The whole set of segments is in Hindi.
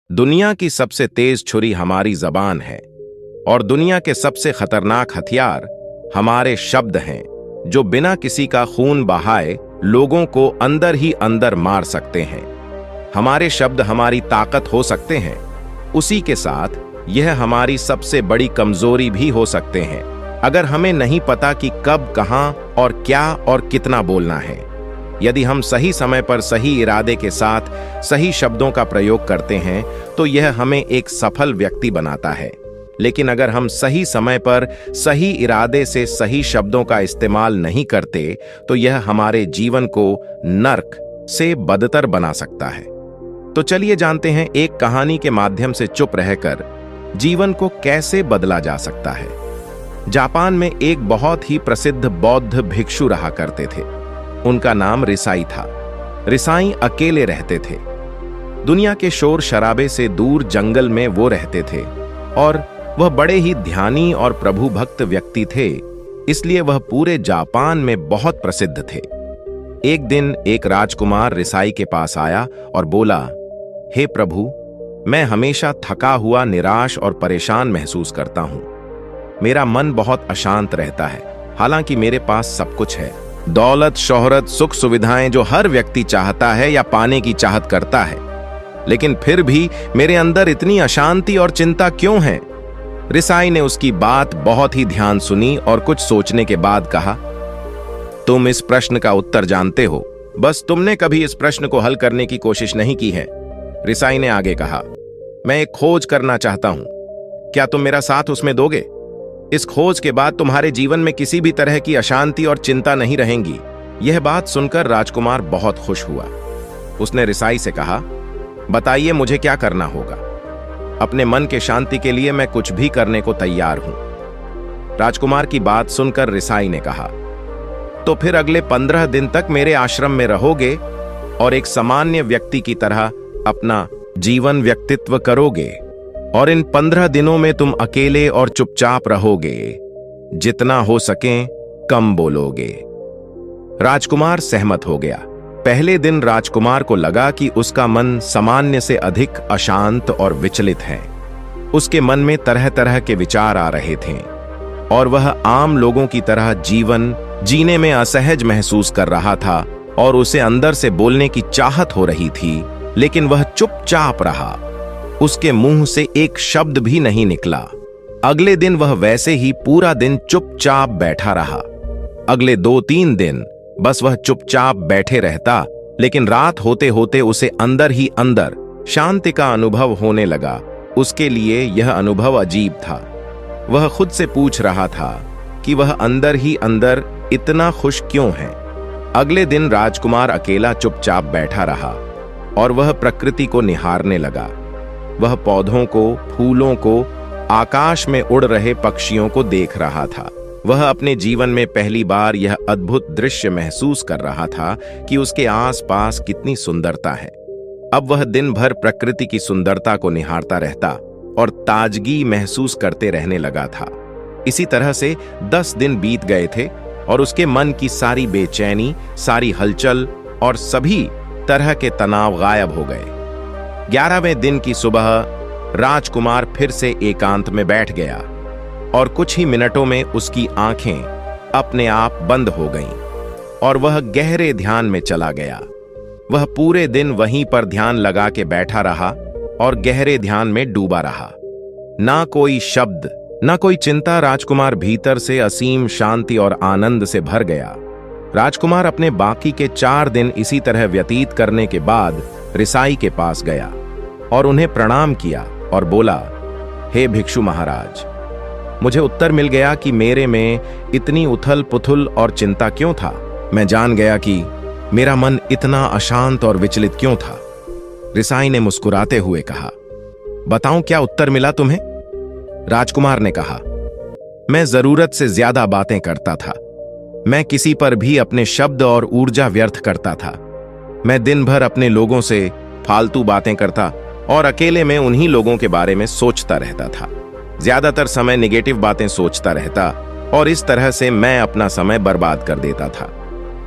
दुनिया की सबसे तेज छुरी हमारी जबान है और दुनिया के सबसे खतरनाक हथियार हमारे शब्द हैं, जो बिना किसी का खून बहाए लोगों को अंदर ही अंदर मार सकते हैं। हमारे शब्द हमारी ताकत हो सकते हैं, उसी के साथ यह हमारी सबसे बड़ी कमजोरी भी हो सकते हैं, अगर हमें नहीं पता कि कब, कहां और क्या और कितना बोलना है। यदि हम सही समय पर सही इरादे के साथ सही शब्दों का प्रयोग करते हैं तो यह हमें एक सफल व्यक्ति बनाता है, लेकिन अगर हम सही समय पर सही इरादे से सही शब्दों का इस्तेमाल नहीं करते तो यह हमारे जीवन को नर्क से बदतर बना सकता है। तो चलिए जानते हैं एक कहानी के माध्यम से चुप रहकर जीवन को कैसे बदला जा सकता है। जापान में एक बहुत ही प्रसिद्ध बौद्ध भिक्षु रहा करते थे। उनका नाम रिसाई था। रिसाई अकेले रहते थे। दुनिया के शोर शराबे से दूर जंगल में वो रहते थे और वह बड़े ही ध्यानी और प्रभु भक्त व्यक्ति थे, इसलिए वह पूरे जापान में बहुत प्रसिद्ध थे। एक दिन एक राजकुमार रिसाई के पास आया और बोला, हे प्रभु, मैं हमेशा थका हुआ, निराश और परेशान महसूस करता हूं। मेरा मन बहुत अशांत रहता है, हालांकि मेरे पास सब कुछ है, दौलत, शोहरत, सुख सुविधाएं जो हर व्यक्ति चाहता है या पाने की चाहत करता है, लेकिन फिर भी मेरे अंदर इतनी अशांति और चिंता क्यों है? रिसाई ने उसकी बात बहुत ही ध्यान सुनी और कुछ सोचने के बाद कहा, तुम इस प्रश्न का उत्तर जानते हो, बस तुमने कभी इस प्रश्न को हल करने की कोशिश नहीं की है। रिसाई ने आगे कहा, मैं एक खोज करना चाहता हूं, क्या तुम मेरा साथ उसमें दोगे? इस खोज के बाद तुम्हारे जीवन में किसी भी तरह की अशांति और चिंता नहीं रहेंगी। यह बात सुनकर राजकुमार बहुत खुश हुआ। उसने रिसाई से कहा, बताइए मुझे क्या करना होगा? अपने मन के शांति के लिए मैं कुछ भी करने को तैयार हूं। राजकुमार की बात सुनकर रिसाई ने कहा, तो फिर अगले 15 दिन तक मेरे आश्रम में रहोगे और एक सामान्य व्यक्ति की तरह अपना जीवन व्यक्तित्व करोगे, और इन 15 दिनों में तुम अकेले और चुपचाप रहोगे, जितना हो सके कम बोलोगे। राजकुमार सहमत हो गया। पहले दिन राजकुमार को लगा कि उसका मन सामान्य से अधिक अशांत और विचलित है। उसके मन में तरह तरह के विचार आ रहे थे और वह आम लोगों की तरह जीवन जीने में असहज महसूस कर रहा था और उसे अंदर से बोलने की चाहत हो रही थी, लेकिन वह चुपचाप रहा। उसके मुंह से एक शब्द भी नहीं निकला। अगले दिन वह वैसे ही पूरा दिन चुपचाप बैठा रहा। अगले 2-3 दिन बस वह चुपचाप बैठे रहता, लेकिन रात होते होते उसे अंदर ही अंदर शांति का अनुभव होने लगा। उसके लिए यह अनुभव अजीब था। वह खुद से पूछ रहा था कि वह अंदर ही अंदर इतना खुश क्यों है। अगले दिन राजकुमार अकेला चुपचाप बैठा रहा और वह प्रकृति को निहारने लगा। वह पौधों को, फूलों को, आकाश में उड़ रहे पक्षियों को देख रहा था। वह अपने जीवन में पहली बार यह अद्भुत दृश्य महसूस कर रहा था कि उसके आसपास कितनी सुंदरता है। अब वह दिन भर प्रकृति की सुंदरता को निहारता रहता और ताजगी महसूस करते रहने लगा था। इसी तरह से 10 दिन बीत गए थे और उसके मन की सारी बेचैनी, सारी हलचल और सभी तरह के तनाव गायब हो गए। 11वें दिन की सुबह राजकुमार फिर से एकांत में बैठ गया और कुछ ही मिनटों में उसकी आंखें अपने आप बंद हो गईं और वह गहरे ध्यान में चला गया। वह पूरे दिन वहीं पर ध्यान लगा के बैठा रहा और गहरे ध्यान में डूबा रहा। ना कोई शब्द, ना कोई चिंता। राजकुमार भीतर से असीम शांति और आनंद से भर गया। राजकुमार अपने बाकी के 4 दिन इसी तरह व्यतीत करने के बाद रिसाई के पास गया और उन्हें प्रणाम किया और बोला, हे भिक्षु महाराज, मुझे उत्तर मिल गया कि मेरे में इतनी उथल पुथल और चिंता क्यों था। मैं जान गया कि मेरा मन इतना अशांत और विचलित क्यों था। रिसाई ने मुस्कुराते हुए कहा, बताऊं क्या उत्तर मिला तुम्हें? राजकुमार ने कहा, मैं जरूरत से ज्यादा बातें करता था। मैं किसी पर भी अपने शब्द और ऊर्जा व्यर्थ करता था। मैं दिन भर अपने लोगों से फालतू बातें करता और अकेले में उन्हीं लोगों के बारे में सोचता रहता था। ज्यादातर समय नेगेटिव बातें सोचता रहता और इस तरह से मैं अपना समय बर्बाद कर देता था।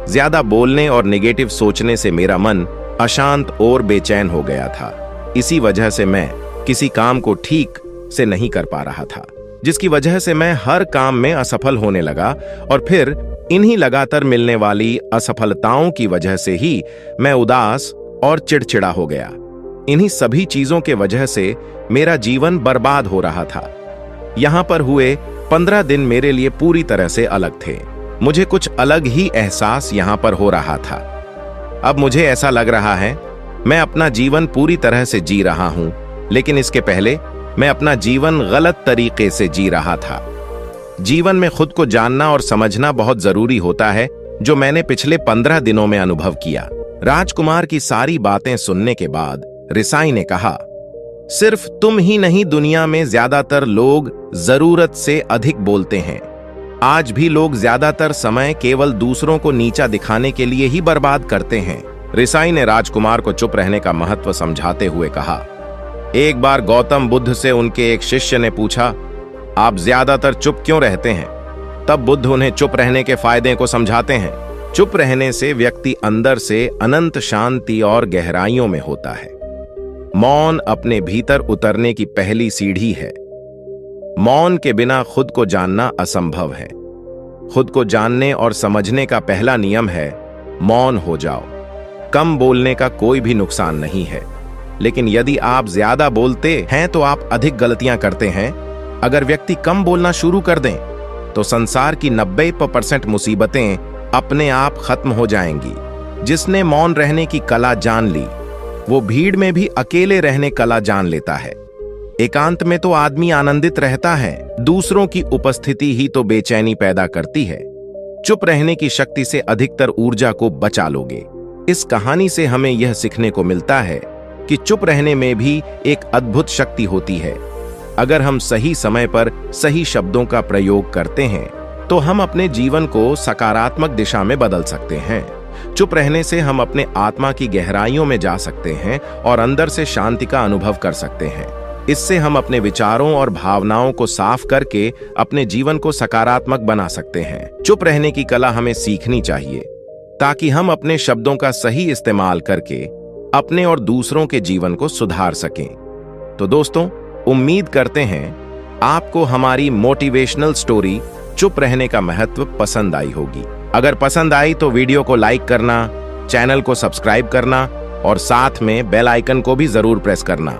ज्यादा बोलने और नेगेटिव सोचने से मेरा मन अशांत और बेचैन हो गया था। इसी वजह से मैं किसी काम को ठीक से नहीं कर पा रहा था, जिसकी वजह से मैं हर काम में असफल होने लगा और फिर इन्हीं लगातार मिलने वाली असफलताओं की वजह से ही मैं उदास और चिड़चिड़ा हो गया। इन्हीं सभी चीजों के वजह से मेरा जीवन बर्बाद हो रहा था। यहां पर हुए 15 दिन मेरे लिए पूरी तरह से अलग थे। मुझे कुछ अलग ही एहसास यहां पर हो रहा था। अब मुझे ऐसा लग रहा है मैं अपना जीवन पूरी तरह से जी रहा हूं, लेकिन इसके पहले मैं अपना जीवन गलत तरीके से जी रहा था। जीवन में खुद को जानना और समझना बहुत जरूरी होता है, जो मैंने पिछले 15 दिनों में अनुभव किया। राजकुमार की सारी बातें सुनने के बाद रिसाई ने कहा, सिर्फ तुम ही नहीं, दुनिया में ज्यादातर लोग जरूरत से अधिक बोलते हैं। आज भी लोग ज्यादातर समय केवल दूसरों को नीचा दिखाने के लिए ही बर्बाद करते हैं। रिसाई ने राजकुमार को चुप रहने का महत्व समझाते हुए कहा, एक बार गौतम बुद्ध से उनके एक शिष्य ने पूछा, आप ज्यादातर चुप क्यों रहते हैं? तब बुद्ध उन्हें चुप रहने के फायदे को समझाते हैं। चुप रहने से व्यक्ति अंदर से अनंत शांति और गहराइयों में होता है। मौन अपने भीतर उतरने की पहली सीढ़ी है। मौन के बिना खुद को जानना असंभव है। खुद को जानने और समझने का पहला नियम है मौन हो जाओ। कम बोलने का कोई भी नुकसान नहीं है, लेकिन यदि आप ज्यादा बोलते हैं तो आप अधिक गलतियां करते हैं। अगर व्यक्ति कम बोलना शुरू कर दें तो संसार की 90% मुसीबतें अपने आप खत्म हो जाएंगी। जिसने मौन रहने की कला जान ली, वो भीड़ में भी अकेले रहने कला जान लेता है। एकांत में तो आदमी आनंदित रहता है, दूसरों की उपस्थिति ही तो बेचैनी पैदा करती है। चुप रहने की शक्ति से अधिकतर ऊर्जा को बचा लोगे। इस कहानी से हमें यह सीखने को मिलता है कि चुप रहने में भी एक अद्भुत शक्ति होती है। अगर हम सही समय पर सही शब्दों का प्रयोग करते हैं तो हम अपने जीवन को सकारात्मक दिशा में बदल सकते हैं। चुप रहने से हम अपने आत्मा की गहराइयों में जा सकते हैं और अंदर से शांति का अनुभव कर सकते हैं। इससे हम अपने विचारों और भावनाओं को साफ करके अपने जीवन को सकारात्मक बना सकते हैं। चुप रहने की कला हमें सीखनी चाहिए ताकि हम अपने शब्दों का सही इस्तेमाल करके अपने और दूसरों के जीवन को सुधार सकें। तो दोस्तों, उम्मीद करते हैं आपको हमारी मोटिवेशनल स्टोरी चुप रहने का महत्व पसंद आई होगी। अगर पसंद आई तो वीडियो को लाइक करना, चैनल को सब्सक्राइब करना और साथ में बेल आइकन को भी जरूर प्रेस करना।